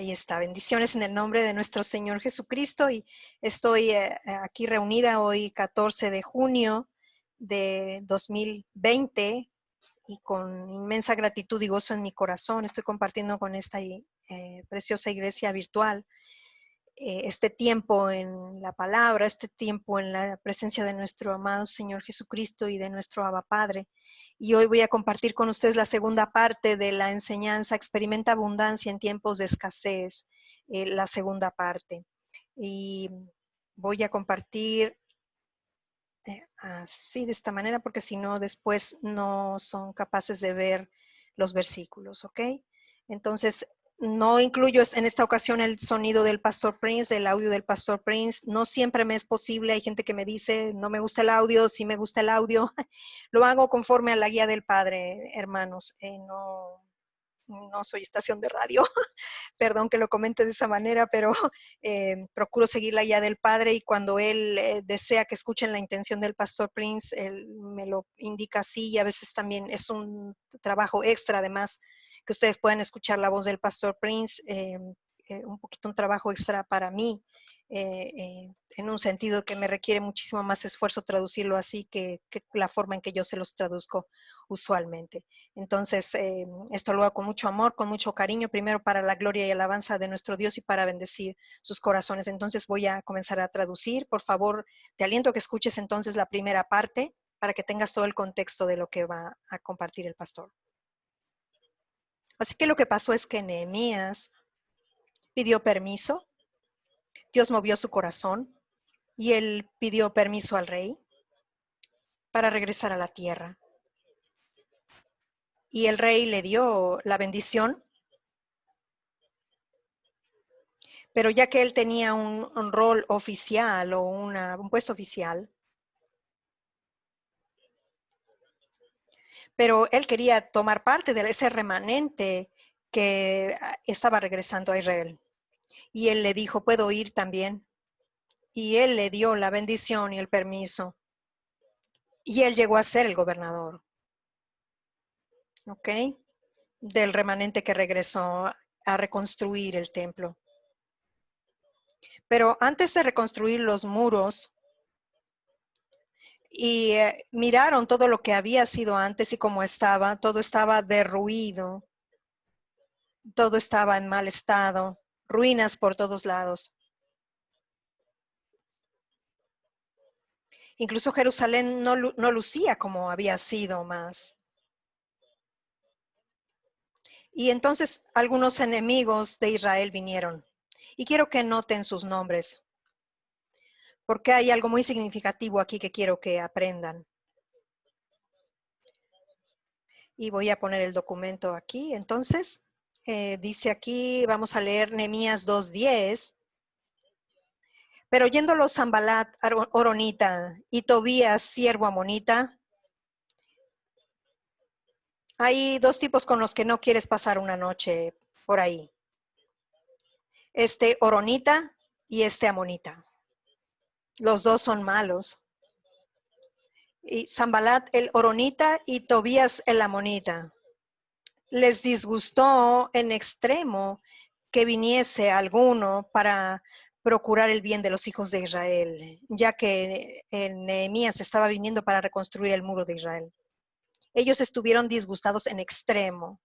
Ahí está. Bendiciones en el nombre de nuestro Señor Jesucristo. Y estoy aquí reunida hoy 14 de junio de 2020 y con inmensa gratitud y gozo en mi corazón estoy compartiendo con esta preciosa iglesia virtual este tiempo en la palabra, este tiempo en la presencia de nuestro amado Señor Jesucristo y de nuestro Abba Padre. Y hoy voy a compartir con ustedes la segunda parte de la enseñanza Experimenta abundancia en tiempos de escasez, la segunda parte. Y voy a compartir así de esta manera porque si no después no son capaces de ver los versículos, ¿ok? Entonces no incluyo en esta ocasión el sonido del Pastor Prince, el audio del Pastor Prince. No siempre me es posible. Hay gente que me dice, no me gusta el audio, sí me gusta el audio. Lo hago conforme a la guía del Padre, hermanos. No soy estación de radio. Perdón que lo comente de esa manera, pero procuro seguir la guía del Padre y cuando Él desea que escuchen la intención del Pastor Prince, Él me lo indica así y a veces también es un trabajo extra además que ustedes puedan escuchar la voz del Pastor Prince, un poquito un trabajo extra para mí, en un sentido que me requiere muchísimo más esfuerzo traducirlo así que la forma en que yo se los traduzco usualmente. Entonces, esto lo hago con mucho amor, con mucho cariño, primero para la gloria y alabanza de nuestro Dios y para bendecir sus corazones. Entonces voy a comenzar a traducir. Por favor, te aliento a que escuches entonces la primera parte para que tengas todo el contexto de lo que va a compartir el pastor. Así que lo que pasó es que Nehemías pidió permiso, Dios movió su corazón y él pidió permiso al rey para regresar a la tierra. Y el rey le dio la bendición, pero ya que él tenía un rol oficial o un puesto oficial, pero él quería tomar parte de ese remanente que estaba regresando a Israel. Y él le dijo, ¿puedo ir también? Y él le dio la bendición y el permiso. Y él llegó a ser el gobernador, ¿ok? Del remanente que regresó a reconstruir el templo. Pero antes de reconstruir los muros, y miraron todo lo que había sido antes y cómo estaba, todo estaba derruido, todo estaba en mal estado, ruinas por todos lados. Incluso Jerusalén no lucía como había sido más. Y entonces algunos enemigos de Israel vinieron. Y quiero que noten sus nombres, porque hay algo muy significativo aquí que quiero que aprendan. Y voy a poner el documento aquí. Entonces, dice aquí, vamos a leer Nehemías 2:10. Pero oyéndolo Sanballat, horonita, y Tobías, siervo amonita, hay dos tipos con los que no quieres pasar una noche por ahí. Este horonita y este amonita. Los dos son malos. Y Sanballat el horonita y Tobías el amonita. Les disgustó en extremo que viniese alguno para procurar el bien de los hijos de Israel, ya que Nehemías estaba viniendo para reconstruir el muro de Israel. Ellos estuvieron disgustados en extremo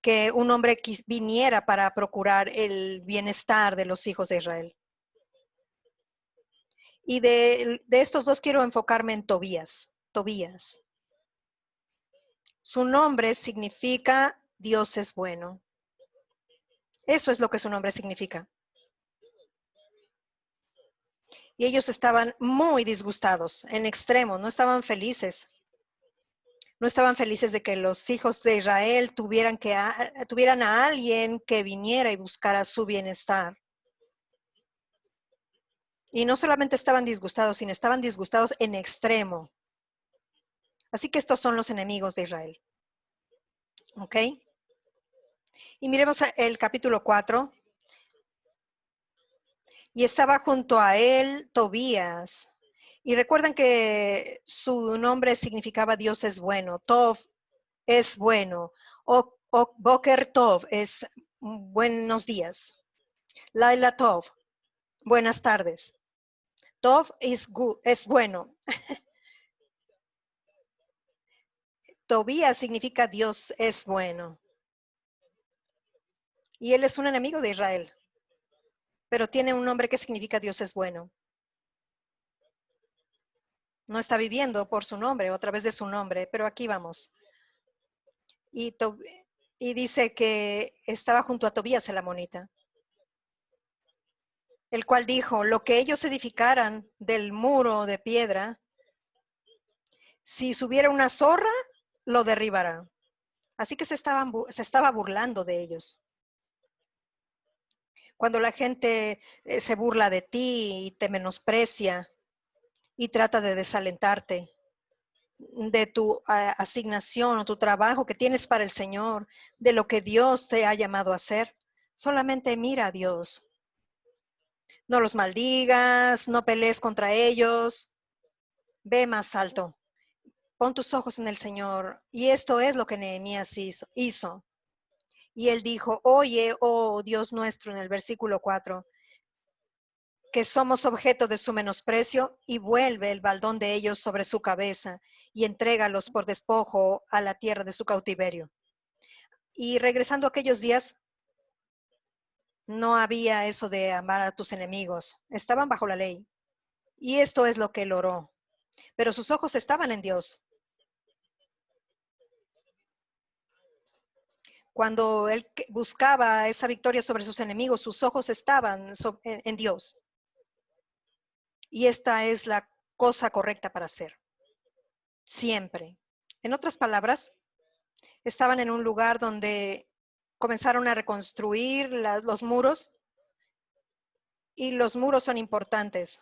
que un hombre viniera para procurar el bienestar de los hijos de Israel. Y de estos dos quiero enfocarme en Tobías. Tobías. Su nombre significa Dios es bueno. Eso es lo que su nombre significa. Y ellos estaban muy disgustados, en extremo, no estaban felices. No estaban felices de que los hijos de Israel tuvieran a alguien que viniera y buscara su bienestar. Y no solamente estaban disgustados, sino estaban disgustados en extremo. Así que estos son los enemigos de Israel. ¿Ok? Y miremos el capítulo 4. Y estaba junto a él Tobías. Y recuerdan que su nombre significaba Dios es bueno. Tov es bueno. Boker Tov es buenos días. Laila Tov, buenas tardes. Tov es bueno. Tobías significa Dios es bueno. Y él es un enemigo de Israel. Pero tiene un nombre que significa Dios es bueno. No está viviendo por su nombre o a través de su nombre, pero aquí vamos. Y dice que estaba junto a Tobías el amonita, el cual dijo, lo que ellos edificaran del muro de piedra, si subiera una zorra, lo derribará. Así que se estaba burlando de ellos. Cuando la gente se burla de ti y te menosprecia y trata de desalentarte de tu asignación o tu trabajo que tienes para el Señor, de lo que Dios te ha llamado a hacer, solamente mira a Dios. No los maldigas, no pelees contra ellos. Ve más alto. Pon tus ojos en el Señor. Y esto es lo que Nehemías hizo. Y él dijo, oye, oh Dios nuestro, en el versículo 4, que somos objeto de su menosprecio, y vuelve el baldón de ellos sobre su cabeza, y entrégalos por despojo a la tierra de su cautiverio. Y regresando a aquellos días, no había eso de amar a tus enemigos. Estaban bajo la ley. Y esto es lo que él oró. Pero sus ojos estaban en Dios. Cuando él buscaba esa victoria sobre sus enemigos, sus ojos estaban en Dios. Y esta es la cosa correcta para hacer. Siempre. En otras palabras, estaban en un lugar donde comenzaron a reconstruir los muros. Y los muros son importantes.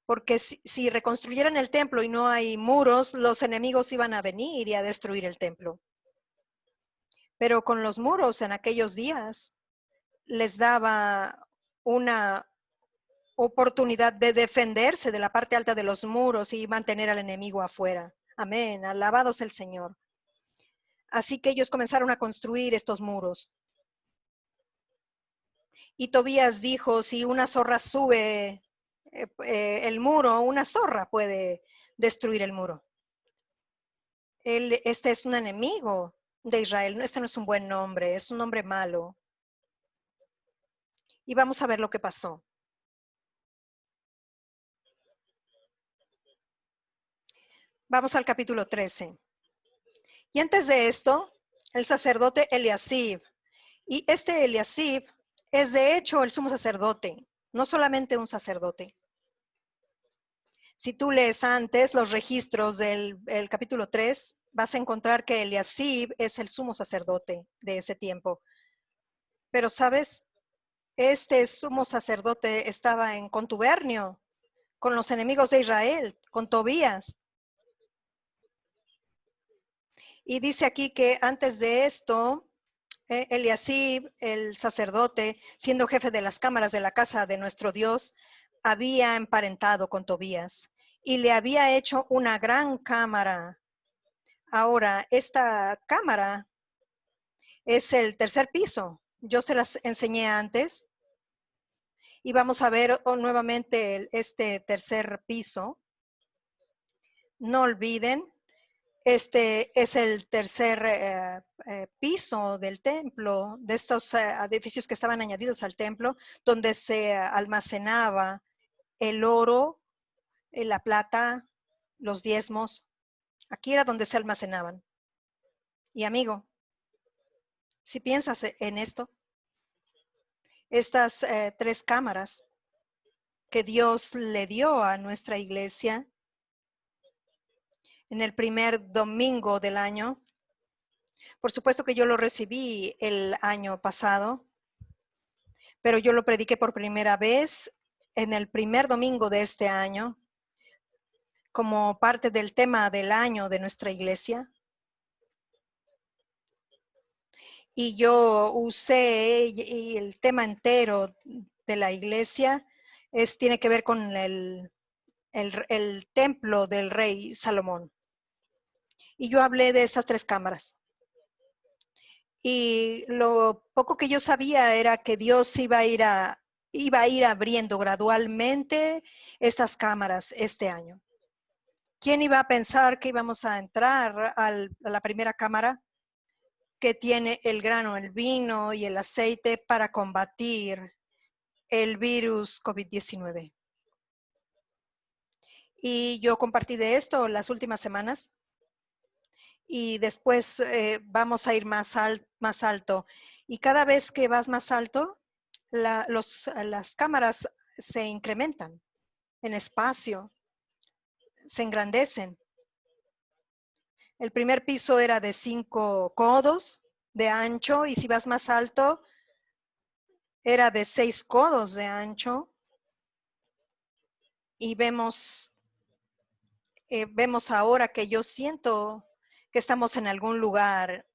Porque si reconstruyeran el templo y no hay muros, los enemigos iban a venir y a destruir el templo. Pero con los muros en aquellos días les daba una oportunidad de defenderse de la parte alta de los muros y mantener al enemigo afuera. Amén. Alabado sea el Señor. Así que ellos comenzaron a construir estos muros. Y Tobías dijo, si una zorra sube el muro, una zorra puede destruir el muro. Este es un enemigo de Israel. Este no es un buen nombre, es un nombre malo. Y vamos a ver lo que pasó. Vamos al capítulo 13. Y antes de esto, el sacerdote Eliasib. Y este Eliasib es de hecho el sumo sacerdote, no solamente un sacerdote. Si tú lees antes los registros del capítulo 3, vas a encontrar que Eliasib es el sumo sacerdote de ese tiempo. Pero, ¿sabes? Este sumo sacerdote estaba en contubernio con los enemigos de Israel, con Tobías. Y dice aquí que antes de esto, Eliasib, el sacerdote, siendo jefe de las cámaras de la casa de nuestro Dios, había emparentado con Tobías y le había hecho una gran cámara. Ahora, esta cámara es el tercer piso. Yo se las enseñé antes y vamos a ver nuevamente este tercer piso. No olviden, este es el tercer piso del templo, de estos edificios que estaban añadidos al templo, donde se almacenaba el oro, la plata, los diezmos. Aquí era donde se almacenaban. Y amigo, si piensas en esto, estas tres cámaras que Dios le dio a nuestra iglesia en el primer domingo del año, por supuesto que yo lo recibí el año pasado, pero yo lo prediqué por primera vez en el primer domingo de este año como parte del tema del año de nuestra iglesia. Y yo usé y el tema entero de la iglesia tiene que ver con el templo del rey Salomón. Y yo hablé de esas tres cámaras. Y lo poco que yo sabía era que Dios iba a ir abriendo gradualmente estas cámaras este año. ¿Quién iba a pensar que íbamos a entrar a la primera cámara que tiene el grano, el vino y el aceite para combatir el virus COVID-19? Y yo compartí de esto las últimas semanas y después vamos a ir más alto. Y cada vez que vas más alto, las cámaras se incrementan en espacio, se engrandecen. El primer piso era de 5 codos de ancho y si vas más alto, era de 6 codos de ancho. Y vemos ahora que yo siento que estamos en algún lugar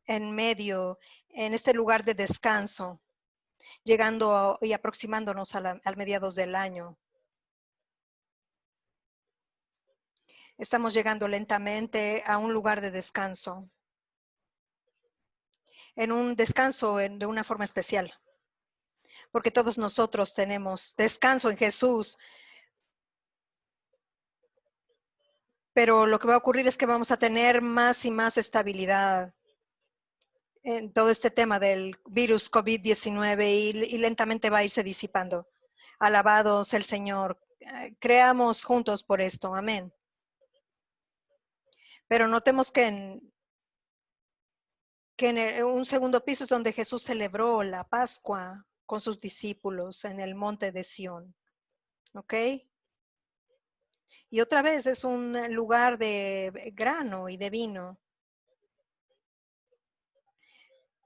en medio, en este lugar de descanso, llegando y aproximándonos al mediados del año. Estamos llegando lentamente a un lugar de descanso, en un descanso de una forma especial, porque todos nosotros tenemos descanso en Jesús, pero lo que va a ocurrir es que vamos a tener más y más estabilidad en todo este tema del virus COVID-19 y lentamente va a irse disipando. Alabado sea el Señor. Creamos juntos por esto. Amén. Pero notemos que en un segundo piso es donde Jesús celebró la Pascua con sus discípulos en el monte de Sión. ¿Ok? Y otra vez es un lugar de grano y de vino.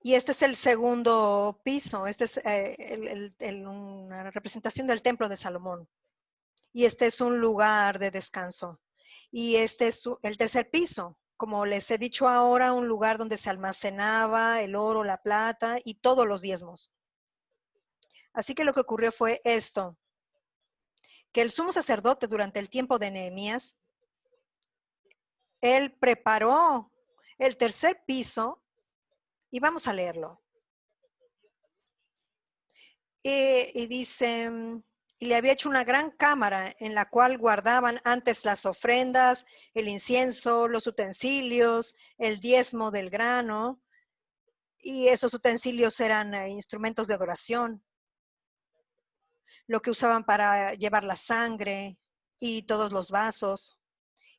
Y este es el segundo piso. Este es una representación del templo de Salomón. Y este es un lugar de descanso. Y este es el tercer piso. Como les he dicho ahora, un lugar donde se almacenaba el oro, la plata y todos los diezmos. Así que lo que ocurrió fue esto, que el sumo sacerdote durante el tiempo de Nehemías, él preparó el tercer piso y vamos a leerlo. Y dice, y le había hecho una gran cámara en la cual guardaban antes las ofrendas, el incienso, los utensilios, el diezmo del grano, y esos utensilios eran instrumentos de adoración, lo que usaban para llevar la sangre y todos los vasos.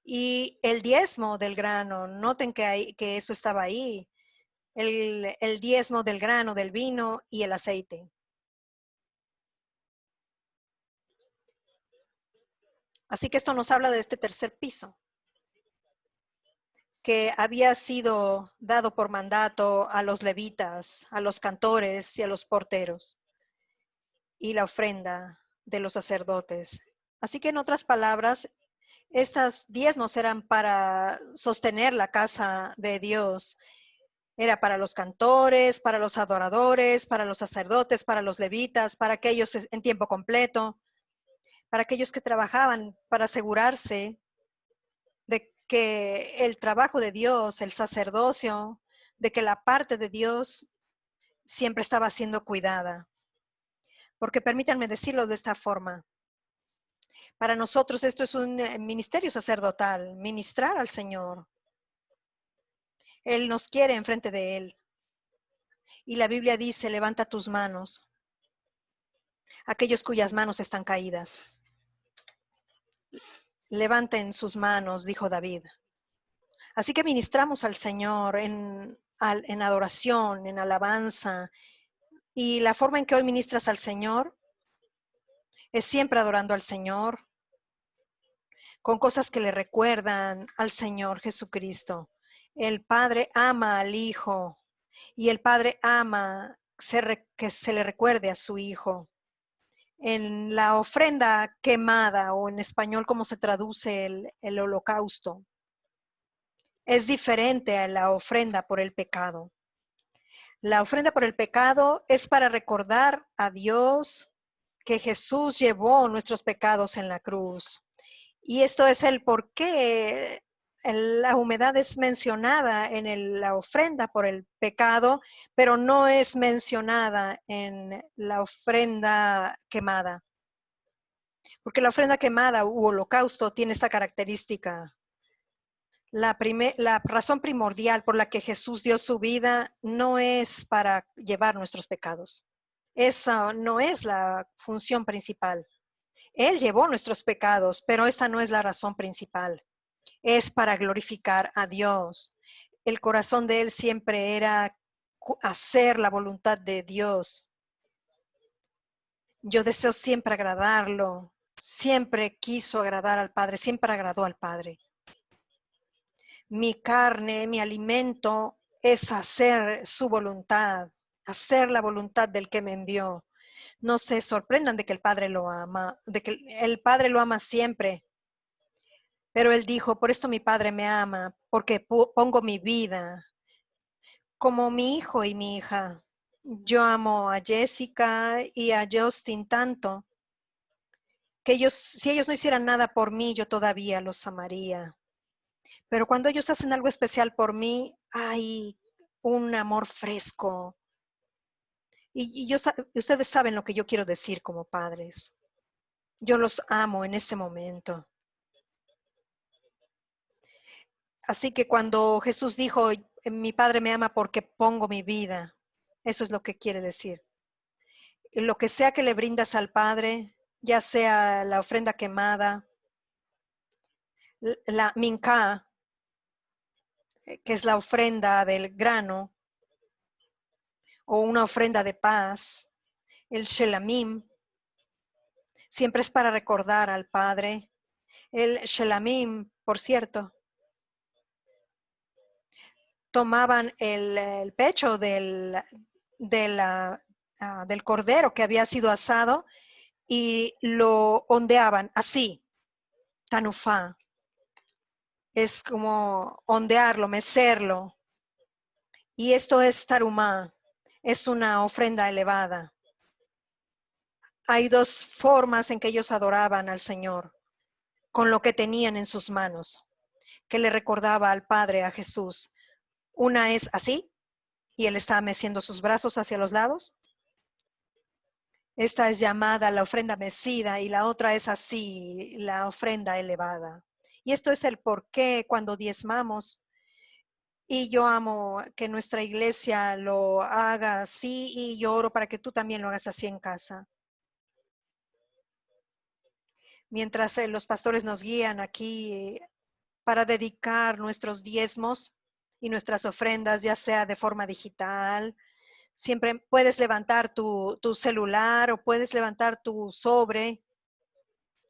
Y el diezmo del grano, noten que eso estaba ahí, el diezmo del grano, del vino y el aceite. Así que esto nos habla de este tercer piso, que había sido dado por mandato a los levitas, a los cantores y a los porteros, y la ofrenda de los sacerdotes. Así que en otras palabras, estos diezmos eran para sostener la casa de Dios. Era para los cantores, para los adoradores, para los sacerdotes, para los levitas, para aquellos en tiempo completo, para aquellos que trabajaban para asegurarse de que el trabajo de Dios, el sacerdocio, de que la parte de Dios siempre estaba siendo cuidada. Porque permítanme decirlo de esta forma. Para nosotros esto es un ministerio sacerdotal, ministrar al Señor. Él nos quiere enfrente de Él. Y la Biblia dice, levanta tus manos, aquellos cuyas manos están caídas. Levanten sus manos, dijo David. Así que ministramos al Señor en adoración, en alabanza. Y la forma en que hoy ministras al Señor es siempre adorando al Señor, con cosas que le recuerdan al Señor Jesucristo. El Padre ama al Hijo y el Padre ama que se le recuerde a su Hijo. En la ofrenda quemada, o en español como se traduce el holocausto, es diferente a la ofrenda por el pecado. La ofrenda por el pecado es para recordar a Dios que Jesús llevó nuestros pecados en la cruz. Y esto es el por qué la humedad es mencionada en la ofrenda por el pecado, pero no es mencionada en la ofrenda quemada. Porque la ofrenda quemada u holocausto tiene esta característica. La razón primordial por la que Jesús dio su vida no es para llevar nuestros pecados. Esa no es la función principal. Él llevó nuestros pecados, pero esta no es la razón principal. Es para glorificar a Dios. El corazón de Él siempre era hacer la voluntad de Dios. Yo deseo siempre agradarlo. Siempre quiso agradar al Padre, siempre agradó al Padre. Mi carne, mi alimento es hacer su voluntad, hacer la voluntad del que me envió. No se sorprendan de que el Padre lo ama, de que el Padre lo ama siempre. Pero Él dijo, por esto mi Padre me ama, porque pongo mi vida como mi hijo y mi hija. Yo amo a Jessica y a Justin tanto que si ellos no hicieran nada por mí, yo todavía los amaría. Pero cuando ellos hacen algo especial por mí, hay un amor fresco. Y ustedes saben lo que yo quiero decir como padres. Yo los amo en ese momento. Así que cuando Jesús dijo, mi Padre me ama porque pongo mi vida, eso es lo que quiere decir. Y lo que sea que le brindas al Padre, ya sea la ofrenda quemada, la minká, que es la ofrenda del grano, o una ofrenda de paz, el shelamim, siempre es para recordar al Padre. El shelamim, por cierto, tomaban el pecho del cordero que había sido asado y lo ondeaban así, tanufá. Es como ondearlo, mecerlo. Y esto es tarumá, es una ofrenda elevada. Hay dos formas en que ellos adoraban al Señor, con lo que tenían en sus manos, que le recordaba al Padre, a Jesús. Una es así, y Él está meciendo sus brazos hacia los lados. Esta es llamada la ofrenda mecida y la otra es así, la ofrenda elevada. Y esto es el por qué cuando diezmamos, y yo amo que nuestra iglesia lo haga así y yo oro para que tú también lo hagas así en casa. Mientras los pastores nos guían aquí para dedicar nuestros diezmos y nuestras ofrendas, ya sea de forma digital, siempre puedes levantar tu celular o puedes levantar tu sobre,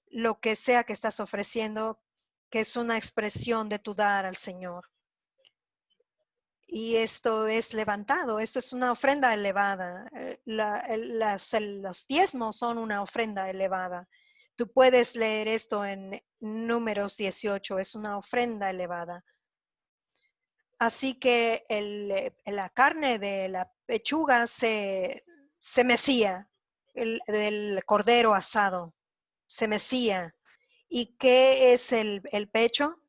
lo que sea que estás ofreciendo, que es una expresión de tu dar al Señor. Y esto es levantado, esto es una ofrenda elevada. Los diezmos son una ofrenda elevada. Tú puedes leer esto en Números 18, es una ofrenda elevada. Así que la carne de la pechuga se mecía, del cordero asado, se mecía. ¿Y qué es el pecho?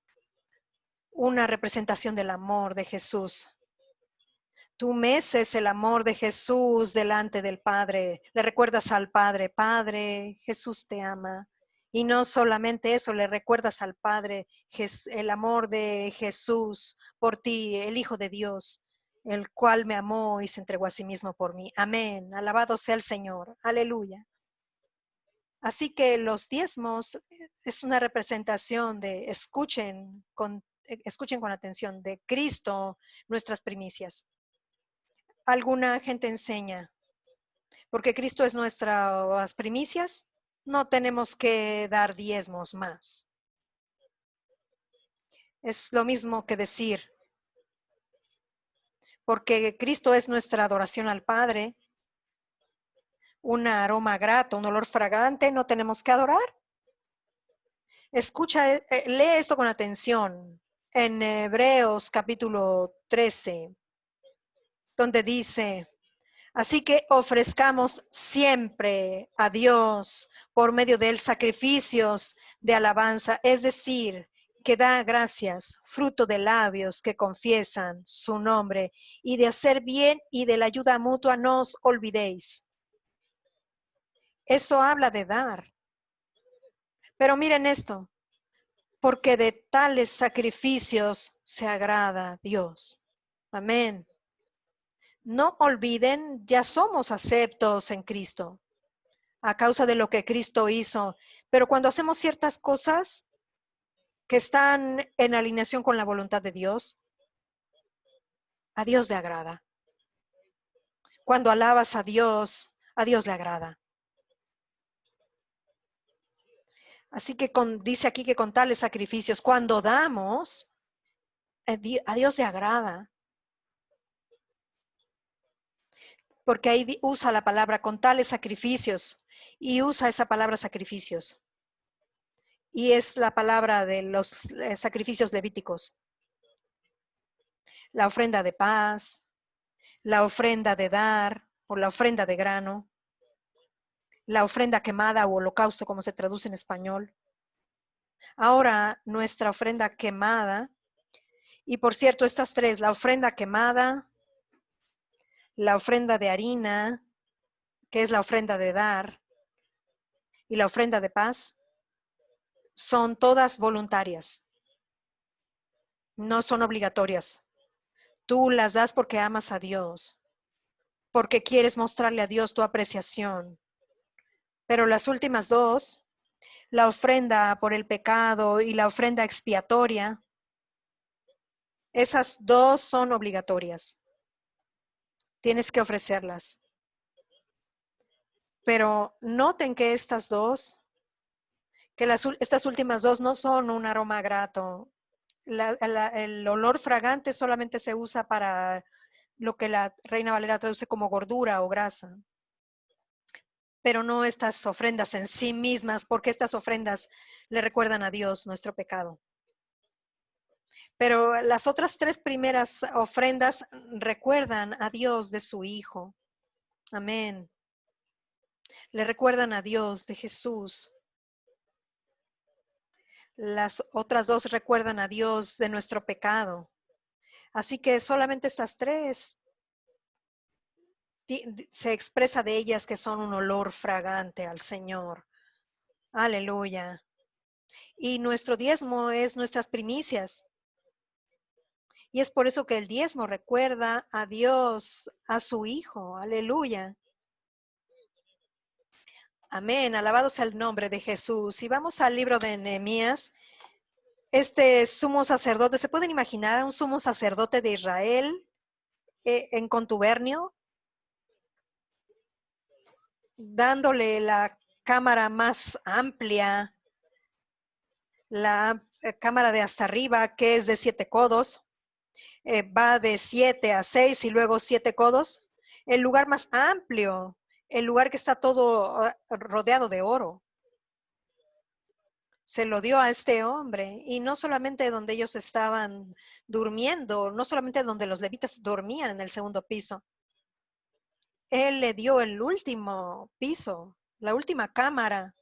Una representación del amor de Jesús. Tú meces el amor de Jesús delante del Padre. Le recuerdas al Padre, Padre, Jesús te ama. Y no solamente eso, le recuerdas al Padre el amor de Jesús por ti, el Hijo de Dios, el cual me amó y se entregó a sí mismo por mí. Amén. Alabado sea el Señor. Aleluya. Así que los diezmos es una representación de, escuchen con atención, de Cristo, nuestras primicias. Alguna gente enseña, porque Cristo es nuestras primicias, no tenemos que dar diezmos más. Es lo mismo que decir, porque Cristo es nuestra adoración al Padre, un aroma grato, un olor fragante, no tenemos que adorar. Escucha, lee esto con atención en Hebreos capítulo 13, donde dice: así que ofrezcamos siempre a Dios por medio de él sacrificios de alabanza, es decir, que da gracias, fruto de labios que confiesan su nombre, y de hacer bien y de la ayuda mutua no os olvidéis. Eso habla de dar. Pero miren esto, porque de tales sacrificios se agrada Dios. Amén. No olviden, ya somos aceptos en Cristo a causa de lo que Cristo hizo. Pero cuando hacemos ciertas cosas que están en alineación con la voluntad de Dios, a Dios le agrada. Cuando alabas a Dios le agrada. Así que dice aquí que con tales sacrificios, cuando damos, a Dios le agrada. Porque ahí usa la palabra con tales sacrificios y usa esa palabra sacrificios. Y es la palabra de los sacrificios levíticos. La ofrenda de paz, la ofrenda de dar o la ofrenda de grano, la ofrenda quemada o holocausto, como se traduce en español. Ahora, nuestra ofrenda quemada, y por cierto, estas tres, la ofrenda quemada, la ofrenda de harina, que es la ofrenda de dar, y la ofrenda de paz, son todas voluntarias, no son obligatorias. Tú las das porque amas a Dios, porque quieres mostrarle a Dios tu apreciación. Pero las últimas dos, la ofrenda por el pecado y la ofrenda expiatoria, esas dos son obligatorias. Tienes que ofrecerlas. Pero noten que estas dos, estas últimas dos no son un aroma grato. El olor fragante solamente se usa para lo que la Reina Valera traduce como gordura o grasa. Pero no estas ofrendas en sí mismas, porque estas ofrendas le recuerdan a Dios nuestro pecado. Pero las otras tres primeras ofrendas recuerdan a Dios de su Hijo. Amén. Le recuerdan a Dios de Jesús. Las otras dos recuerdan a Dios de nuestro pecado. Así que solamente estas tres se expresa de ellas que son un olor fragante al Señor. Aleluya. Y nuestro diezmo es nuestras primicias. Y es por eso que el diezmo recuerda a Dios, a su Hijo. Aleluya. Amén. Alabado sea el nombre de Jesús. Y vamos al libro de Nehemías. Este sumo sacerdote, ¿se pueden imaginar a un sumo sacerdote de Israel en contubernio? Dándole la cámara más amplia, la cámara de hasta arriba, que es de 7 codos, va de 7 a 6 y luego 7 codos. El lugar más amplio, el lugar que está todo rodeado de oro. Se lo dio a este hombre, y no solamente donde ellos estaban durmiendo, no solamente donde los levitas dormían en el segundo piso. Él le dio el último piso, la última cámara.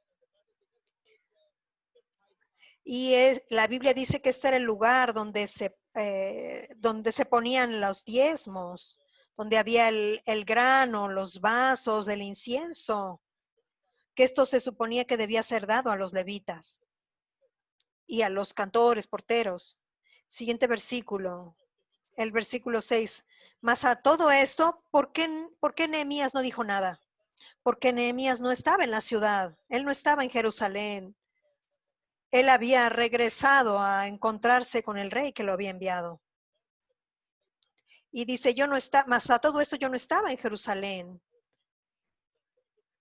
Y la Biblia dice que este era el lugar donde se ponían los diezmos, donde había el grano, los vasos, el incienso, que esto se suponía que debía ser dado a los levitas y a los cantores, porteros. Siguiente versículo, el versículo 6. Mas a todo esto, ¿por qué Nehemías no dijo nada? Porque Nehemías no estaba en la ciudad, él no estaba en Jerusalén. Él había regresado a encontrarse con el rey que lo había enviado. Y dice, mas a todo esto yo no estaba en Jerusalén,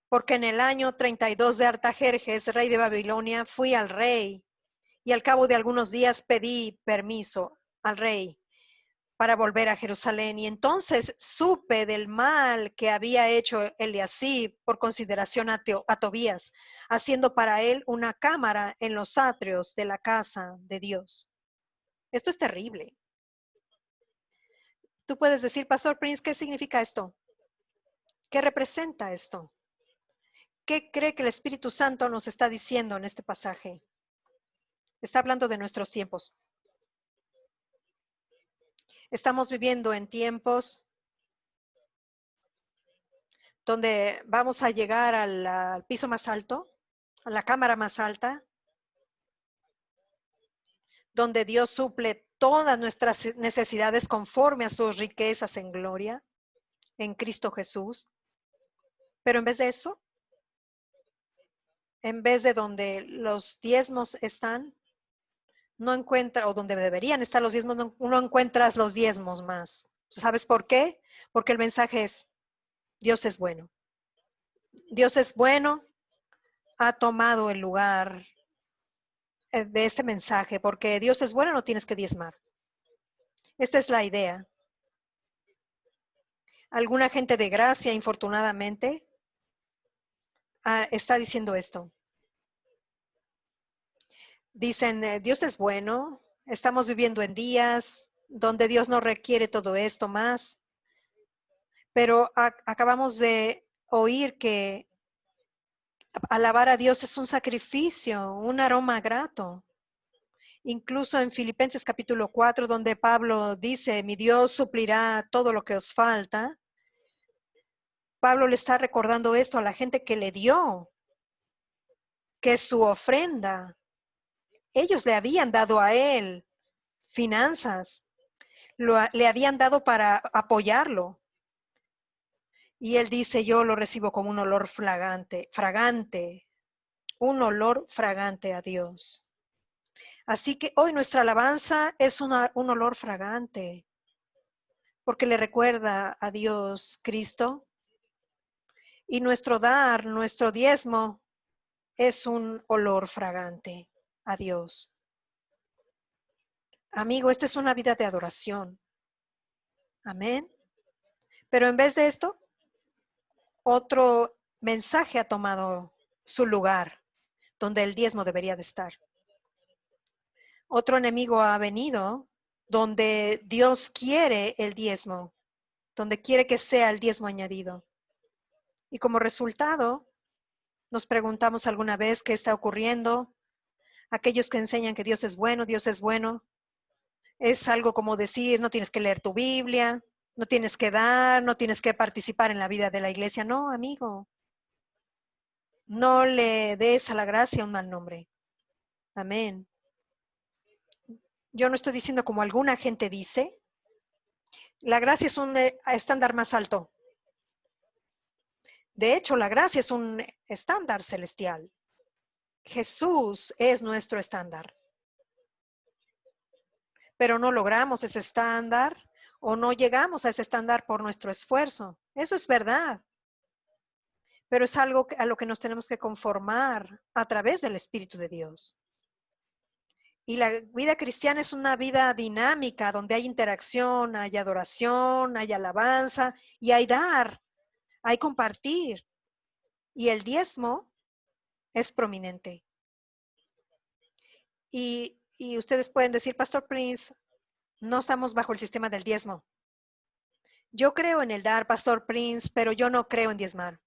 porque en el año 32 de Artajerjes, rey de Babilonia, fui al rey, y al cabo de algunos días pedí permiso al rey para volver a Jerusalén. Y entonces supe del mal que había hecho Eliasib por consideración a Tobías, haciendo para él una cámara en los atrios de la casa de Dios. Esto es terrible. Tú puedes decir, Pastor Prince, ¿qué significa esto? ¿Qué representa esto? ¿Qué cree que el Espíritu Santo nos está diciendo en este pasaje? Está hablando de nuestros tiempos. Estamos viviendo en tiempos donde vamos a llegar al piso más alto, a la cámara más alta, donde Dios suple todas nuestras necesidades conforme a sus riquezas en gloria, en Cristo Jesús. Pero en vez de eso, en vez de donde los diezmos están, no encuentra, o donde deberían estar los diezmos, no encuentras los diezmos más. ¿Sabes por qué? Porque el mensaje es, Dios es bueno. Dios es bueno, ha tomado el lugar de este mensaje, porque Dios es bueno, no tienes que diezmar. Esta es la idea. Alguna gente de gracia, infortunadamente, está diciendo esto. Dicen, Dios es bueno, estamos viviendo en días donde Dios no requiere todo esto más, pero acabamos de oír que alabar a Dios es un sacrificio, un aroma grato. Incluso en Filipenses capítulo 4, donde Pablo dice, mi Dios suplirá todo lo que os falta. Pablo le está recordando esto a la gente que le dio, que su ofrenda, ellos le habían dado a él finanzas, le habían dado para apoyarlo. Y él dice, yo lo recibo como un olor fragante, un olor fragante a Dios. Así que hoy nuestra alabanza es un olor fragante, porque le recuerda a Dios Cristo. Y nuestro dar, nuestro diezmo, es un olor fragante a Dios. Amigo, esta es una vida de adoración. Amén. Pero en vez de esto, otro mensaje ha tomado su lugar, donde el diezmo debería de estar. Otro enemigo ha venido donde Dios quiere el diezmo, donde quiere que sea el diezmo añadido. Y como resultado, nos preguntamos alguna vez qué está ocurriendo. Aquellos que enseñan que Dios es bueno, es algo como decir, no tienes que leer tu Biblia, no tienes que dar, no tienes que participar en la vida de la iglesia. No, amigo, no le des a la gracia un mal nombre. Amén. Yo no estoy diciendo como alguna gente dice, la gracia es un estándar más alto. De hecho, la gracia es un estándar celestial. Jesús es nuestro estándar. Pero no logramos ese estándar o no llegamos a ese estándar por nuestro esfuerzo. Eso es verdad. Pero es algo a lo que nos tenemos que conformar a través del Espíritu de Dios. Y la vida cristiana es una vida dinámica donde hay interacción, hay adoración, hay alabanza y hay dar, hay compartir. Y el diezmo es prominente. Y ustedes pueden decir, Pastor Prince, no estamos bajo el sistema del diezmo. Yo creo en el dar, Pastor Prince, pero yo no creo en diezmar.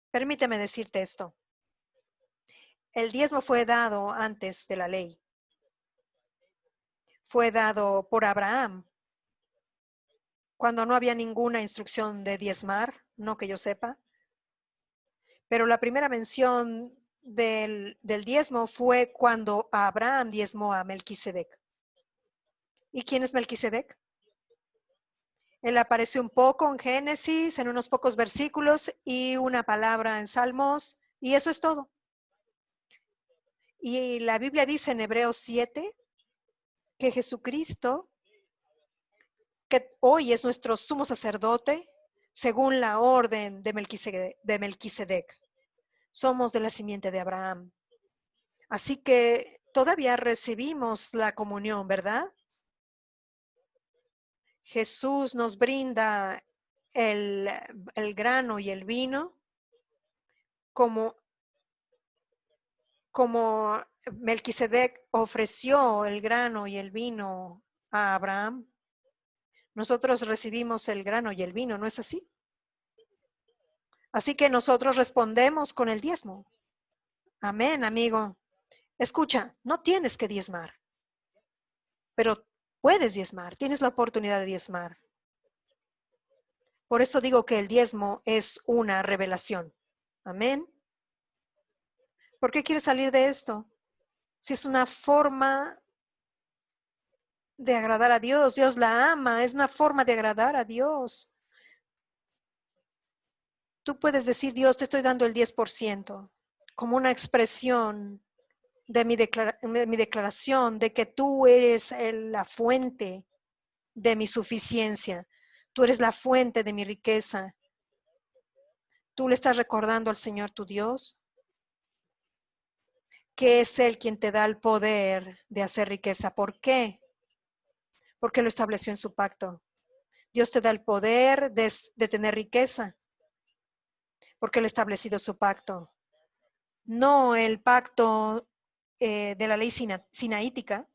Permíteme decirte esto. El diezmo fue dado antes de la ley. Fue dado por Abraham, cuando no había ninguna instrucción de diezmar, no que yo sepa. Pero la primera mención del diezmo fue cuando Abraham diezmó a Melquisedec. ¿Y quién es Melquisedec? Él aparece un poco en Génesis, en unos pocos versículos y una palabra en Salmos, y eso es todo. Y la Biblia dice en Hebreos 7 que Jesucristo, que hoy es nuestro sumo sacerdote, según la orden de Melquisedec. Somos de la simiente de Abraham. Así que todavía recibimos la comunión, ¿verdad? Jesús nos brinda el grano y el vino como Melquisedec ofreció el grano y el vino a Abraham. Nosotros recibimos el grano y el vino, ¿no es así? Así que nosotros respondemos con el diezmo. Amén, amigo. Escucha, no tienes que diezmar, pero puedes diezmar, tienes la oportunidad de diezmar. Por eso digo que el diezmo es una revelación. Amén. ¿Por qué quieres salir de esto? Si es una forma de agradar a Dios, Dios la ama, es una forma de agradar a Dios. Tú puedes decir, Dios, te estoy dando el 10% como una expresión de mi declaración de que tú eres la fuente de mi suficiencia. Tú eres la fuente de mi riqueza. Tú le estás recordando al Señor tu Dios que es Él quien te da el poder de hacer riqueza. ¿Por qué? Porque lo estableció en su pacto. Dios te da el poder de tener riqueza porque Él ha establecido su pacto. No el pacto de la ley sinaítica,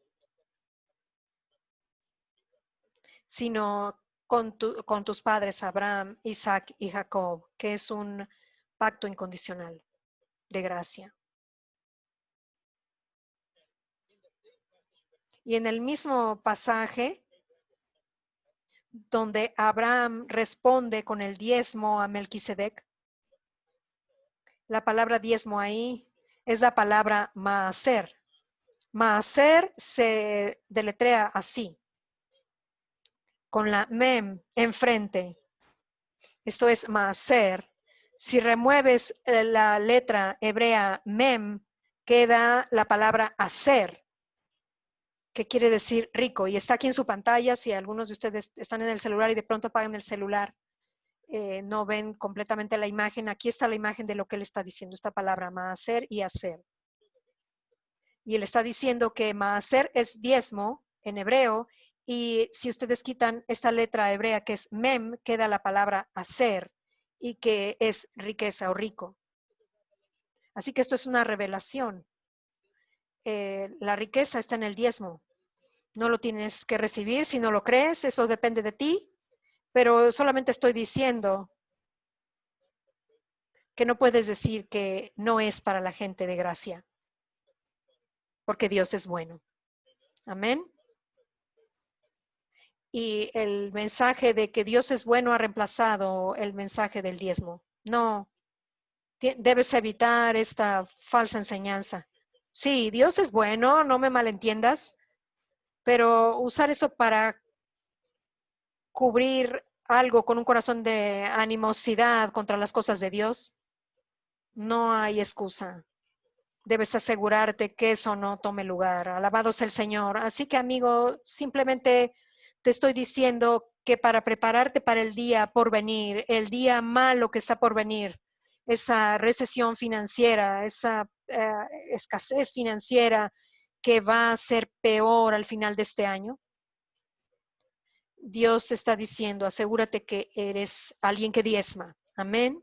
sino con tus padres Abraham, Isaac y Jacob, que es un pacto incondicional de gracia. Y en el mismo pasaje donde Abraham responde con el diezmo a Melquisedec, la palabra diezmo ahí es la palabra maaser. Maaser se deletrea así, con la mem enfrente. Esto es maaser. Si remueves la letra hebrea mem, queda la palabra hacer, que quiere decir rico. Y está aquí en su pantalla. Si algunos de ustedes están en el celular y de pronto apagan el celular, no ven completamente la imagen. Aquí está la imagen de lo que él está diciendo, esta palabra maaser y hacer. Y él está diciendo que maaser es diezmo en hebreo, y si ustedes quitan esta letra hebrea que es mem, queda la palabra hacer, y que es riqueza o rico. Así que esto es una revelación. La riqueza está en el diezmo. No lo tienes que recibir si no lo crees, eso depende de ti, pero solamente estoy diciendo que no puedes decir que no es para la gente de gracia, porque Dios es bueno. Amén. Y el mensaje de que Dios es bueno ha reemplazado el mensaje del diezmo. No, debes evitar esta falsa enseñanza. Sí, Dios es bueno, no me malentiendas, pero usar eso para cubrir algo con un corazón de animosidad contra las cosas de Dios, no hay excusa. Debes asegurarte que eso no tome lugar. Alabado sea el Señor. Así que, amigo, simplemente te estoy diciendo que para prepararte para el día por venir, el día malo que está por venir, esa recesión financiera, esa escasez financiera que va a ser peor al final de este año, Dios está diciendo, asegúrate que eres alguien que diezma. Amén.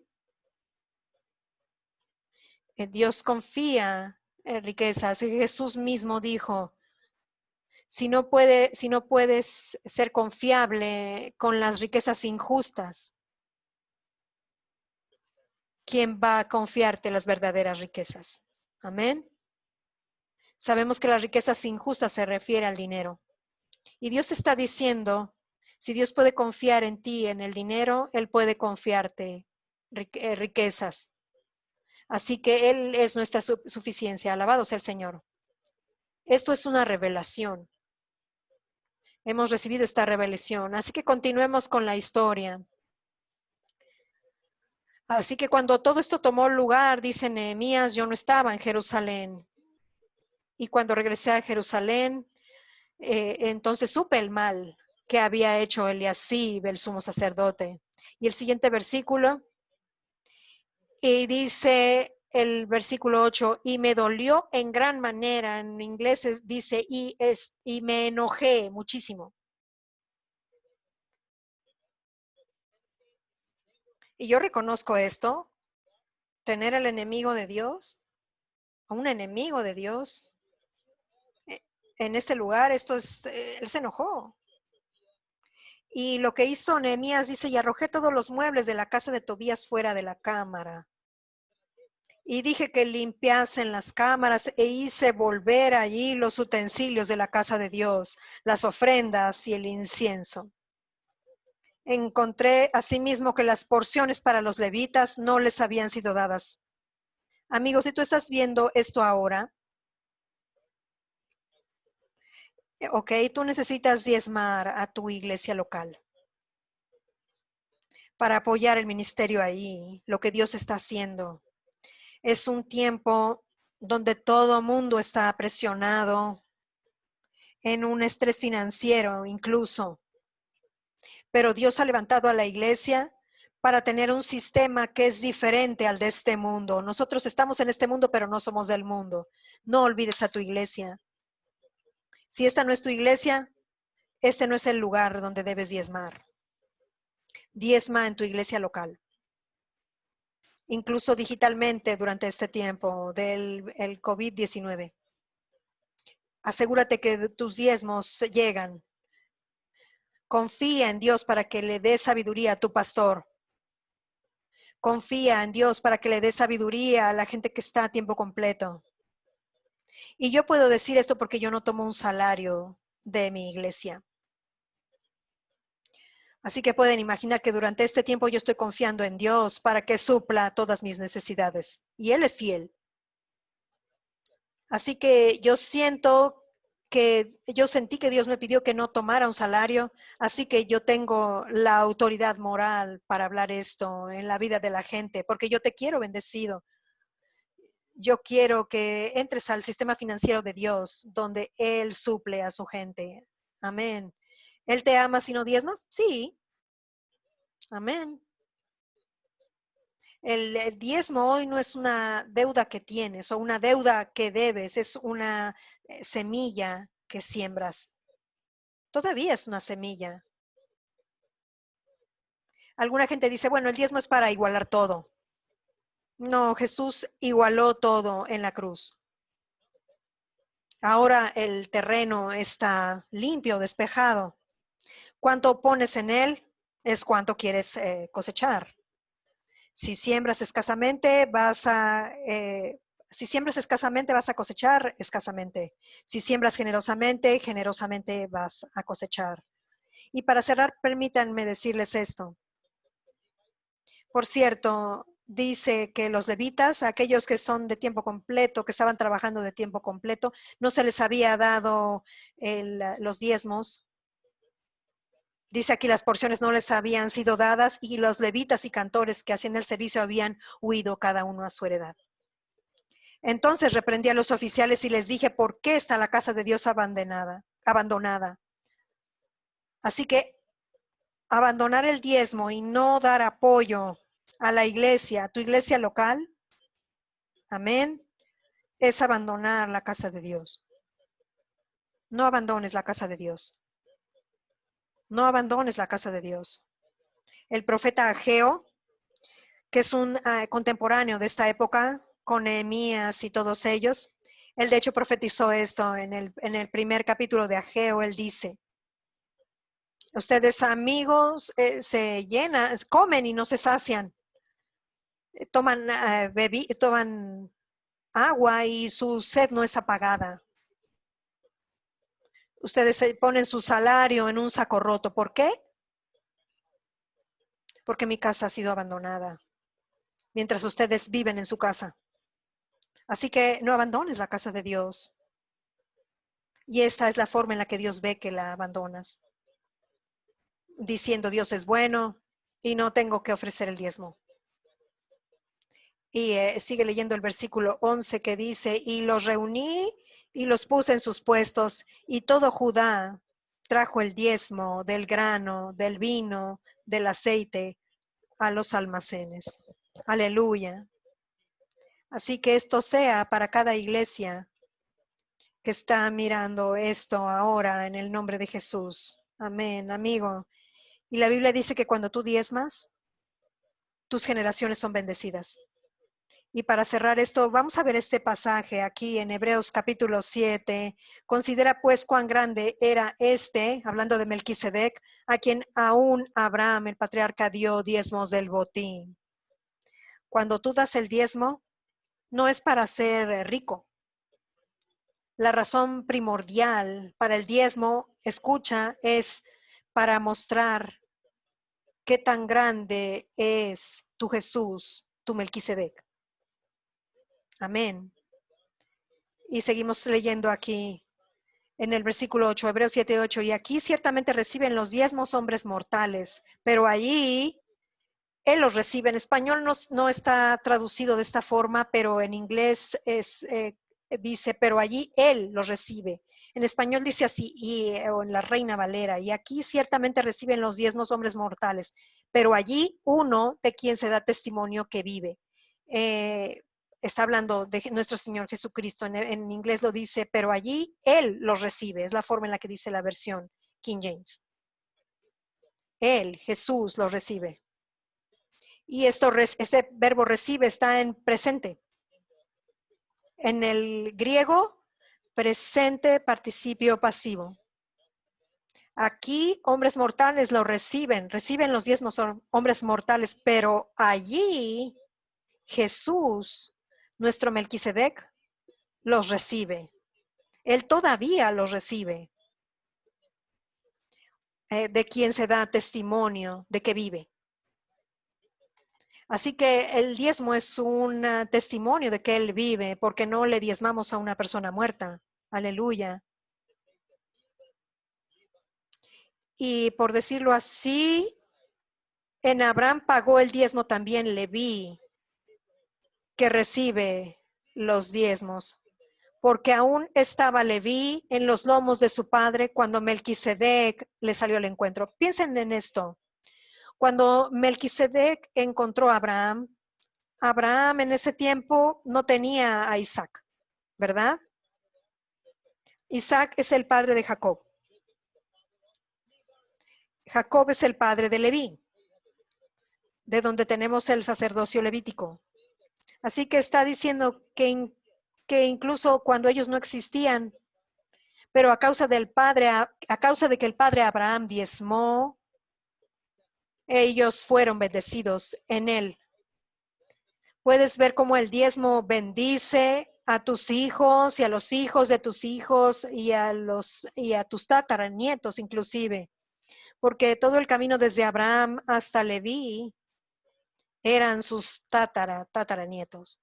Dios confía en riquezas. Jesús mismo dijo, si no puedes ser confiable con las riquezas injustas, ¿quién va a confiarte las verdaderas riquezas? Amén. Sabemos que las riquezas injustas se refiere al dinero. Y Dios está diciendo, si Dios puede confiar en ti, en el dinero, Él puede confiarte riquezas. Así que Él es nuestra suficiencia. Alabado sea el Señor. Esto es una revelación. Hemos recibido esta revelación. Así que continuemos con la historia. Así que cuando todo esto tomó lugar, dice Nehemías, yo no estaba en Jerusalén. Y cuando regresé a Jerusalén, entonces supe el mal que había hecho Eliasib, el sumo sacerdote. Y el siguiente versículo, y dice el versículo 8, y me dolió en gran manera, en inglés dice, y me enojé muchísimo. Y yo reconozco esto, tener el enemigo de Dios, a un enemigo de Dios, en este lugar, él se enojó. Y lo que hizo Nehemías dice, y arrojé todos los muebles de la casa de Tobías fuera de la cámara. Y dije que limpiasen las cámaras e hice volver allí los utensilios de la casa de Dios, las ofrendas y el incienso. Encontré asimismo que las porciones para los levitas no les habían sido dadas. Amigos, si tú estás viendo esto ahora, ok, tú necesitas diezmar a tu iglesia local para apoyar el ministerio ahí, lo que Dios está haciendo. Es un tiempo donde todo mundo está presionado en un estrés financiero incluso, pero Dios ha levantado a la iglesia para tener un sistema que es diferente al de este mundo. Nosotros estamos en este mundo, pero no somos del mundo. No olvides a tu iglesia. Si esta no es tu iglesia, este no es el lugar donde debes diezmar. Diezma en tu iglesia local. Incluso digitalmente durante este tiempo del COVID-19. Asegúrate que tus diezmos llegan. Confía en Dios para que le dé sabiduría a tu pastor. Confía en Dios para que le dé sabiduría a la gente que está a tiempo completo. Y yo puedo decir esto porque yo no tomo un salario de mi iglesia. Así que pueden imaginar que durante este tiempo yo estoy confiando en Dios para que supla todas mis necesidades. Y Él es fiel. Así que yo sentí que Dios me pidió que no tomara un salario, así que yo tengo la autoridad moral para hablar esto en la vida de la gente, porque yo te quiero bendecido. Yo quiero que entres al sistema financiero de Dios, donde Él suple a su gente. Amén. ¿Él te ama si no diezmas? Sí. Amén. El diezmo hoy no es una deuda que tienes o una deuda que debes, es una semilla que siembras. Todavía es una semilla. Alguna gente dice, bueno, el diezmo es para igualar todo. No, Jesús igualó todo en la cruz. Ahora el terreno está limpio, despejado. Cuánto pones en él es cuánto quieres cosechar. Si siembras escasamente, si siembras escasamente, vas a cosechar escasamente. Si siembras generosamente, generosamente vas a cosechar. Y para cerrar, permítanme decirles esto. Por cierto, dice que los levitas, aquellos que son de tiempo completo, que estaban trabajando de tiempo completo, no se les había dado los diezmos. Dice aquí las porciones no les habían sido dadas y los levitas y cantores que hacían el servicio habían huido cada uno a su heredad. Entonces reprendí a los oficiales y les dije, ¿por qué está la casa de Dios abandonada? Así que abandonar el diezmo y no dar apoyo a la iglesia, a tu iglesia local, amén, es abandonar la casa de Dios. No abandones la casa de Dios. No abandones la casa de Dios. El profeta Ageo, que es un contemporáneo de esta época, con Nehemías y todos ellos, él de hecho profetizó esto en el primer capítulo de Ageo. Él dice, ustedes amigos se llenan, comen y no se sacian, toman agua y su sed no es apagada. Ustedes ponen su salario en un saco roto. ¿Por qué? Porque mi casa ha sido abandonada, mientras ustedes viven en su casa. Así que no abandones la casa de Dios. Y esta es la forma en la que Dios ve que la abandonas. Diciendo Dios es bueno y no tengo que ofrecer el diezmo. Y sigue leyendo el versículo 11 que dice, y los reuní y los puse en sus puestos, y todo Judá trajo el diezmo del grano, del vino, del aceite a los almacenes. Aleluya. Así que esto sea para cada iglesia que está mirando esto ahora en el nombre de Jesús. Amén, amigo. Y la Biblia dice que cuando tú diezmas, tus generaciones son bendecidas. Y para cerrar esto, vamos a ver este pasaje aquí en Hebreos capítulo 7. Considera pues cuán grande era hablando de Melquisedec, a quien aún Abraham, el patriarca, dio diezmos del botín. Cuando tú das el diezmo, no es para ser rico. La razón primordial para el diezmo, escucha, es para mostrar qué tan grande es tu Jesús, tu Melquisedec. Amén. Y seguimos leyendo aquí en el versículo 8, Hebreos 7:8. Y aquí ciertamente reciben los diezmos hombres mortales, pero allí Él los recibe. En español no está traducido de esta forma, pero en inglés dice, pero allí Él los recibe. En español dice así, o en la Reina Valera, y aquí ciertamente reciben los diezmos hombres mortales, pero allí uno de quien se da testimonio que vive. Está hablando de nuestro Señor Jesucristo. En inglés lo dice, pero allí Él los recibe. Es la forma en la que dice la versión King James. Él, Jesús, los recibe. Y este verbo recibe está en presente. En el griego, presente participio pasivo. Aquí, hombres mortales lo reciben los diezmos hombres mortales, pero allí Jesús, nuestro Melquisedec, los recibe. Él todavía los recibe, de quien se da testimonio de que vive. Así que el diezmo es un testimonio de que Él vive, porque no le diezmamos a una persona muerta. Aleluya. Y por decirlo así, en Abraham pagó el diezmo también Leví, que recibe los diezmos, porque aún estaba Leví en los lomos de su padre cuando Melquisedec le salió al encuentro. Piensen en esto. Cuando Melquisedec encontró a Abraham, Abraham en ese tiempo no tenía a Isaac, ¿verdad? Isaac es el padre de Jacob. Jacob es el padre de Leví, de donde tenemos el sacerdocio levítico. Así que está diciendo que incluso cuando ellos no existían, pero a causa del padre, a causa de que el padre Abraham diezmó, ellos fueron bendecidos en él. Puedes ver cómo el diezmo bendice a tus hijos y a los hijos de tus hijos y a tus tataranietos inclusive, porque todo el camino desde Abraham hasta Leví eran sus tataranietos.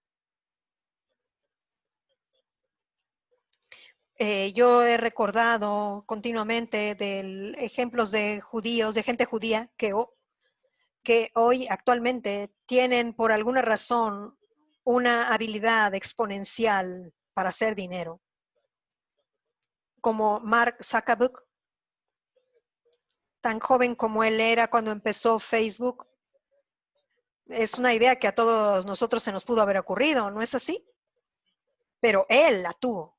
Yo he recordado continuamente de ejemplos de judíos, de gente judía que hoy actualmente tienen por alguna razón una habilidad exponencial para hacer dinero, como Mark Zuckerberg, tan joven como él era cuando empezó Facebook. Es una idea que a todos nosotros se nos pudo haber ocurrido, ¿no es así? Pero él la tuvo.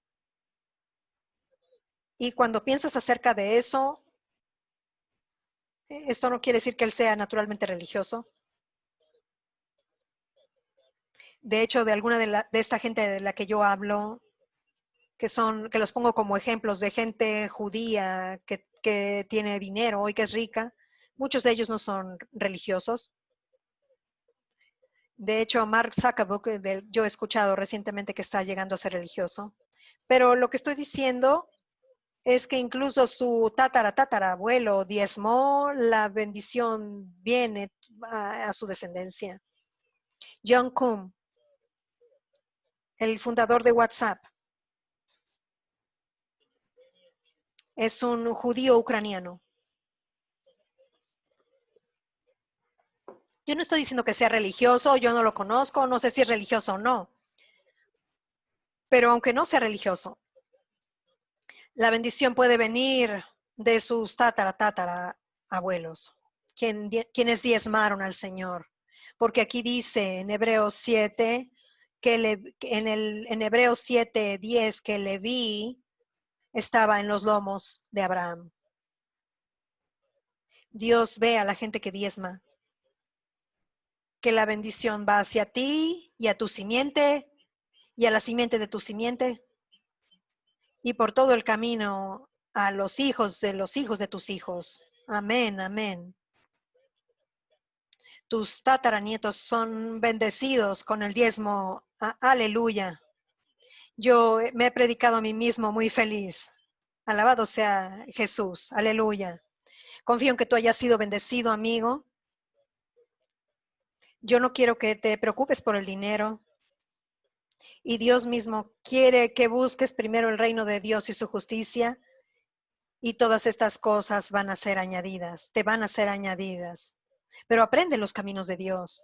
Y cuando piensas acerca de eso, esto no quiere decir que él sea naturalmente religioso. De hecho, de alguna de esta gente de la que yo hablo, que los pongo como ejemplos de gente judía que tiene dinero y que es rica, muchos de ellos no son religiosos. De hecho, Mark Zuckerberg, yo he escuchado recientemente que está llegando a ser religioso. Pero lo que estoy diciendo es que incluso su tatarabuelo diezmó, la bendición viene a su descendencia. John Kuhn, el fundador de WhatsApp, es un judío ucraniano. Yo no estoy diciendo que sea religioso, yo no lo conozco, no sé si es religioso o no. Pero aunque no sea religioso, la bendición puede venir de sus abuelos, quienes diezmaron al Señor. Porque aquí dice en Hebreos 7, en Hebreos 7:10 que Leví estaba en los lomos de Abraham. Dios ve a la gente que diezma, que la bendición va hacia ti y a tu simiente y a la simiente de tu simiente y por todo el camino a los hijos de tus hijos. Amén, amén. Tus tataranietos son bendecidos con el diezmo Aleluya. Yo me he predicado a mí mismo muy feliz. Alabado sea Jesús. Aleluya. Confío en que tú hayas sido bendecido, amigo. Yo no quiero que te preocupes por el dinero. Y Dios mismo quiere que busques primero el reino de Dios y su justicia. Y todas estas cosas van a ser añadidas. Te van a ser añadidas. Pero aprende los caminos de Dios.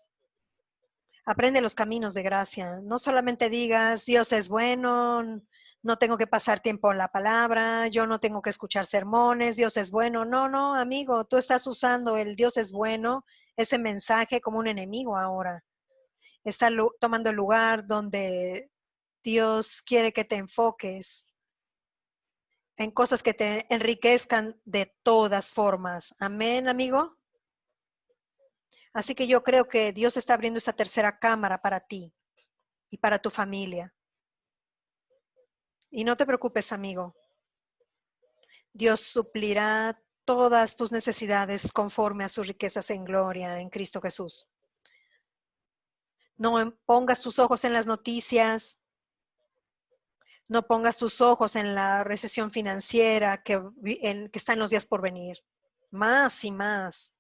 Aprende los caminos de gracia. No solamente digas, Dios es bueno, no tengo que pasar tiempo en la palabra, yo no tengo que escuchar sermones, Dios es bueno. No, no, amigo, tú estás usando el Dios es bueno, ese mensaje como un enemigo ahora. Está tomando el lugar donde Dios quiere que te enfoques en cosas que te enriquezcan de todas formas. Amén, amigo. Así que yo creo que Dios está abriendo esta tercera cámara para ti y para tu familia. Y no te preocupes, amigo. Dios suplirá todas tus necesidades conforme a sus riquezas en gloria en Cristo Jesús. No pongas tus ojos en las noticias. No pongas tus ojos en la recesión financiera que está en los días por venir. Más y más.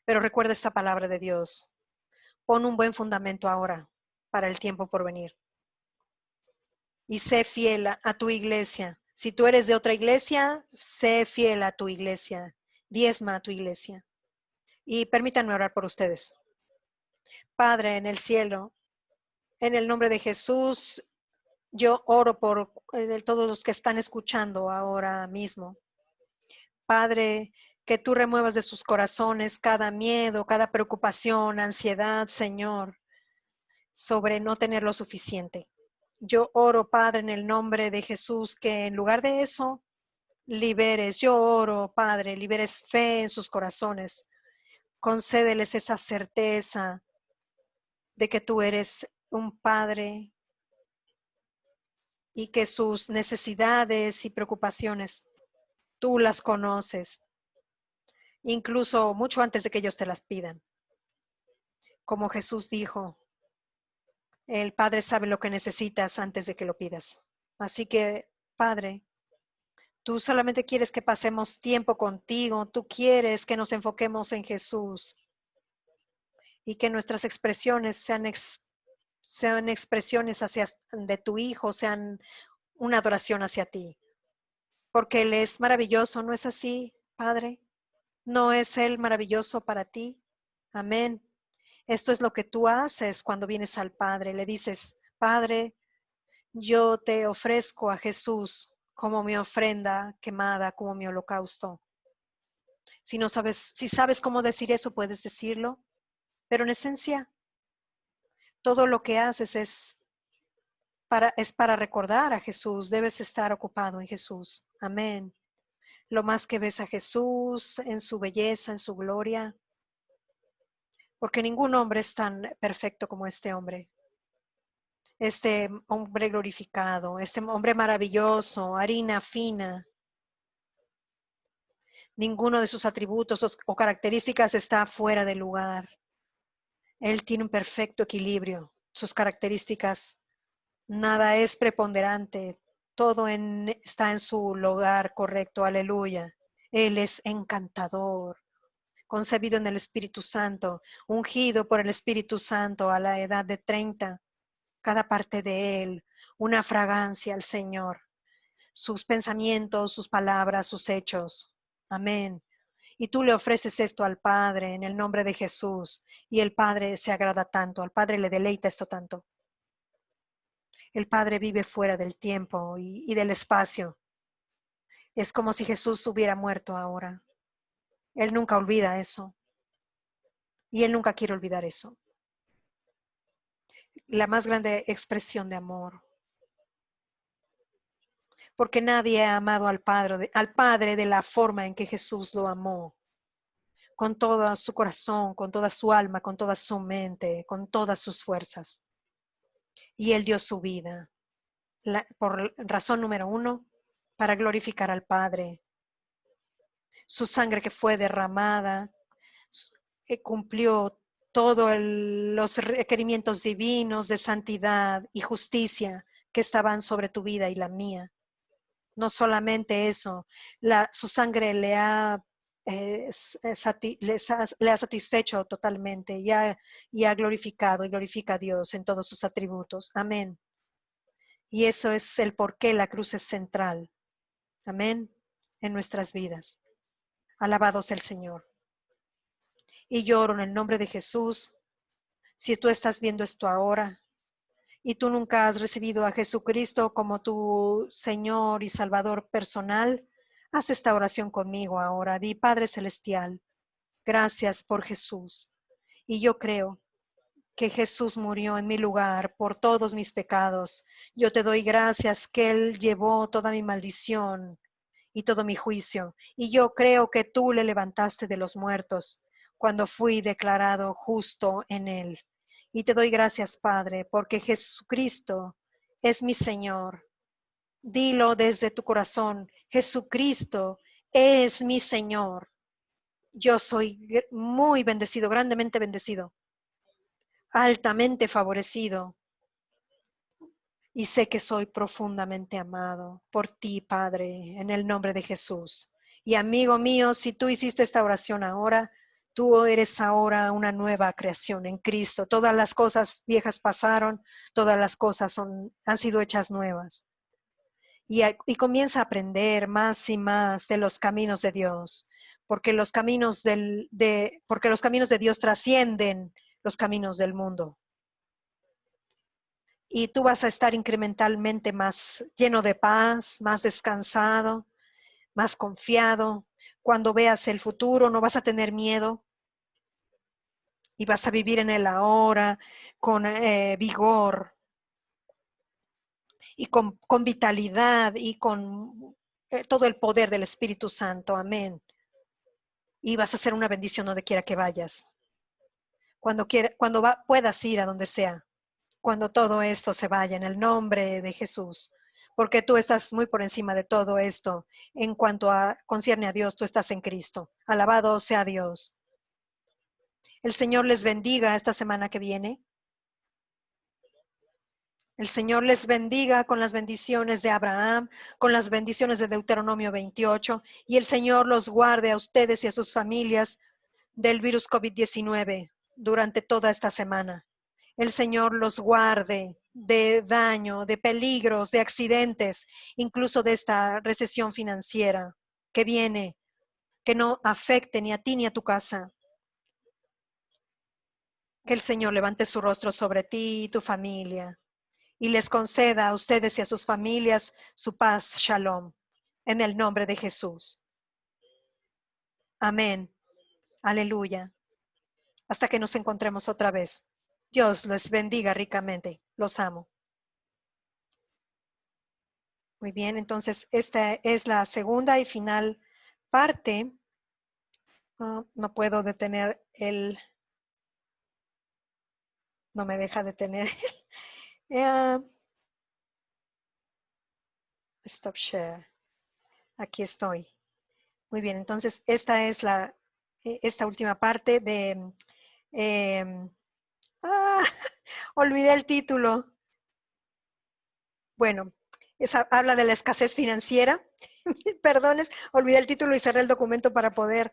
Pero recuerda esta palabra de Dios. Pon un buen fundamento ahora para el tiempo por venir. Y sé fiel a tu iglesia. Si tú eres de otra iglesia, sé fiel a tu iglesia. Diezma a tu iglesia. Y permítanme orar por ustedes. Padre en el cielo, en el nombre de Jesús, yo oro por todos los que están escuchando ahora mismo. Padre, que tú remuevas de sus corazones cada miedo, cada preocupación, ansiedad, Señor, sobre no tener lo suficiente. Yo oro, Padre, en el nombre de Jesús, que en lugar de eso, liberes. Yo oro, Padre, liberes fe en sus corazones. Concédeles esa certeza de que tú eres un Padre y que sus necesidades y preocupaciones tú las conoces, incluso mucho antes de que ellos te las pidan. Como Jesús dijo, el Padre sabe lo que necesitas antes de que lo pidas. Así que, Padre, tú solamente quieres que pasemos tiempo contigo, tú quieres que nos enfoquemos en Jesús y que nuestras expresiones sean expresiones de tu Hijo, sean una adoración hacia ti. Porque Él es maravilloso, ¿no es así, Padre? ¿No es Él maravilloso para ti? Amén. Esto es lo que tú haces cuando vienes al Padre. Le dices, Padre, yo te ofrezco a Jesús como mi ofrenda quemada, como mi holocausto. Si sabes cómo decir eso, puedes decirlo. Pero en esencia, todo lo que haces es para recordar a Jesús. Debes estar ocupado en Jesús. Amén. Lo más que ves a Jesús en su belleza, en su gloria, porque ningún hombre es tan perfecto como este hombre glorificado, este hombre maravilloso, harina fina. Ninguno de sus atributos o características está fuera de lugar. Él tiene un perfecto equilibrio. Sus características, nada es preponderante. Todo está en su lugar correcto. Aleluya. Él es encantador, concebido en el Espíritu Santo, ungido por el Espíritu Santo a la edad de 30. Cada parte de él, una fragancia al Señor. Sus pensamientos, sus palabras, sus hechos. Amén. Y tú le ofreces esto al Padre en el nombre de Jesús. Y el Padre se agrada tanto, al Padre le deleita esto tanto. El Padre vive fuera del tiempo y del espacio. Es como si Jesús hubiera muerto ahora. Él nunca olvida eso. Y Él nunca quiere olvidar eso. La más grande expresión de amor. Porque nadie ha amado al Padre de la forma en que Jesús lo amó. Con todo su corazón, con toda su alma, con toda su mente, con todas sus fuerzas. Y Él dio su vida. Por razón número 1, para glorificar al Padre. Su sangre que fue derramada cumplió todos los requerimientos divinos de santidad y justicia que estaban sobre tu vida y la mía. No solamente eso, su sangre le ha satisfecho totalmente y ha glorificado y glorifica a Dios en todos sus atributos. Amén. Y eso es el por qué la cruz es central. Amén. En nuestras vidas. Alabado sea el Señor. Y yo oro en el nombre de Jesús. Si tú estás viendo esto ahora y tú nunca has recibido a Jesucristo como tu Señor y Salvador personal, haz esta oración conmigo ahora. Di, Padre Celestial, gracias por Jesús. Y yo creo que Jesús murió en mi lugar por todos mis pecados. Yo te doy gracias que Él llevó toda mi maldición y todo mi juicio. Y yo creo que tú le levantaste de los muertos cuando fui declarado justo en Él. Y te doy gracias, Padre, porque Jesucristo es mi Señor. Dilo desde tu corazón, Jesucristo es mi Señor. Yo soy muy bendecido, grandemente bendecido, altamente favorecido. Y sé que soy profundamente amado por ti, Padre, en el nombre de Jesús. Y amigo mío, si tú hiciste esta oración ahora, tú eres ahora una nueva creación en Cristo. Todas las cosas viejas pasaron, todas las cosas han sido hechas nuevas. Y comienza a aprender más y más de los caminos de Dios, porque los caminos porque los caminos de Dios trascienden los caminos del mundo. Y tú vas a estar incrementalmente más lleno de paz, más descansado, más confiado. Cuando veas el futuro no vas a tener miedo y vas a vivir en el ahora con vigor y con vitalidad y con todo el poder del Espíritu Santo. Amén. Y vas a ser una bendición donde quiera que vayas. Cuando puedas ir a donde sea. Cuando todo esto se vaya en el nombre de Jesús, porque tú estás muy por encima de todo esto. En cuanto concierne a Dios, tú estás en Cristo. Alabado sea Dios. El Señor les bendiga esta semana que viene. El Señor les bendiga con las bendiciones de Abraham, con las bendiciones de Deuteronomio 28, y el Señor los guarde a ustedes y a sus familias del virus COVID-19 durante toda esta semana. El Señor los guarde de daño, de peligros, de accidentes, incluso de esta recesión financiera que viene, que no afecte ni a ti ni a tu casa. Que el Señor levante su rostro sobre ti y tu familia y les conceda a ustedes y a sus familias su paz, shalom, en el nombre de Jesús. Amén. Aleluya. Hasta que nos encontremos otra vez. Dios les bendiga ricamente. Los amo. Muy bien, entonces esta es la segunda y final parte. No puedo detener no me deja detener stop share. Aquí estoy. Muy bien, entonces esta es esta última parte de olvidé el título. Bueno, habla de la escasez financiera. Perdones, olvidé el título y cerré el documento para poder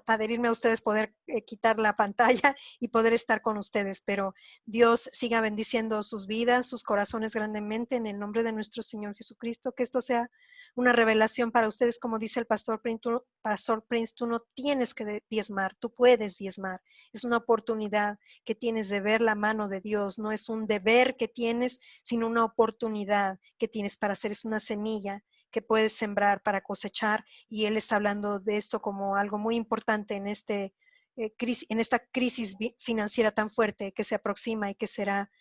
adherirme a ustedes, poder quitar la pantalla y poder estar con ustedes. Pero Dios siga bendiciendo sus vidas, sus corazones grandemente en el nombre de nuestro Señor Jesucristo. Que esto sea una revelación para ustedes, como dice el Pastor Prince, tú no tienes que diezmar, tú puedes diezmar. Es una oportunidad que tienes de ver la mano de Dios, no es un deber que tienes, sino una oportunidad que tienes para hacer, es una semilla que puedes sembrar para cosechar, y Él está hablando de esto como algo muy importante en en esta crisis financiera tan fuerte que se aproxima y que será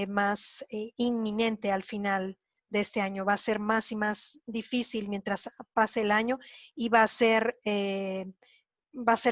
más inminente al final de este año. Va a ser más y más difícil mientras pase el año y va a ser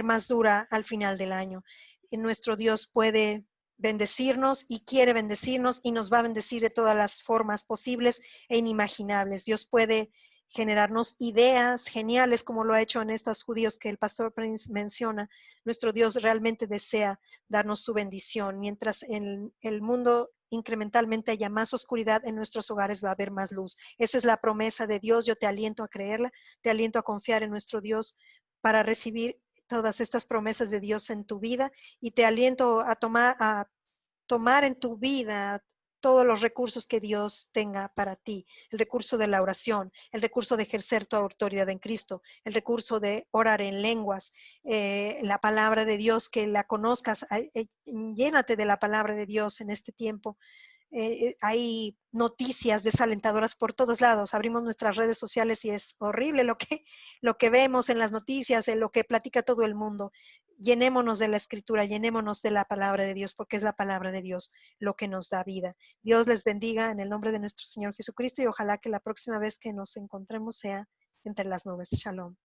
más dura al final del año. Nuestro Dios puede bendecirnos y quiere bendecirnos y nos va a bendecir de todas las formas posibles e inimaginables. Dios puede generarnos ideas geniales como lo ha hecho en estos judíos que el pastor Prince menciona. Nuestro Dios realmente desea darnos su bendición. Mientras en el mundo incrementalmente haya más oscuridad, en nuestros hogares va a haber más luz. Esa es la promesa de Dios. Yo te aliento a creerla, te aliento a confiar en nuestro Dios para recibir todas estas promesas de Dios en tu vida, y te aliento a tomar en tu vida todos los recursos que Dios tenga para ti, el recurso de la oración, el recurso de ejercer tu autoridad en Cristo, el recurso de orar en lenguas, la palabra de Dios, que la conozcas, llénate de la palabra de Dios en este tiempo. Hay noticias desalentadoras por todos lados. Abrimos nuestras redes sociales y es horrible lo que vemos en las noticias, en lo que platica todo el mundo. Llenémonos de la escritura, llenémonos de la palabra de Dios, porque es la palabra de Dios lo que nos da vida. Dios les bendiga en el nombre de nuestro Señor Jesucristo, y ojalá que la próxima vez que nos encontremos sea entre las nubes. Shalom.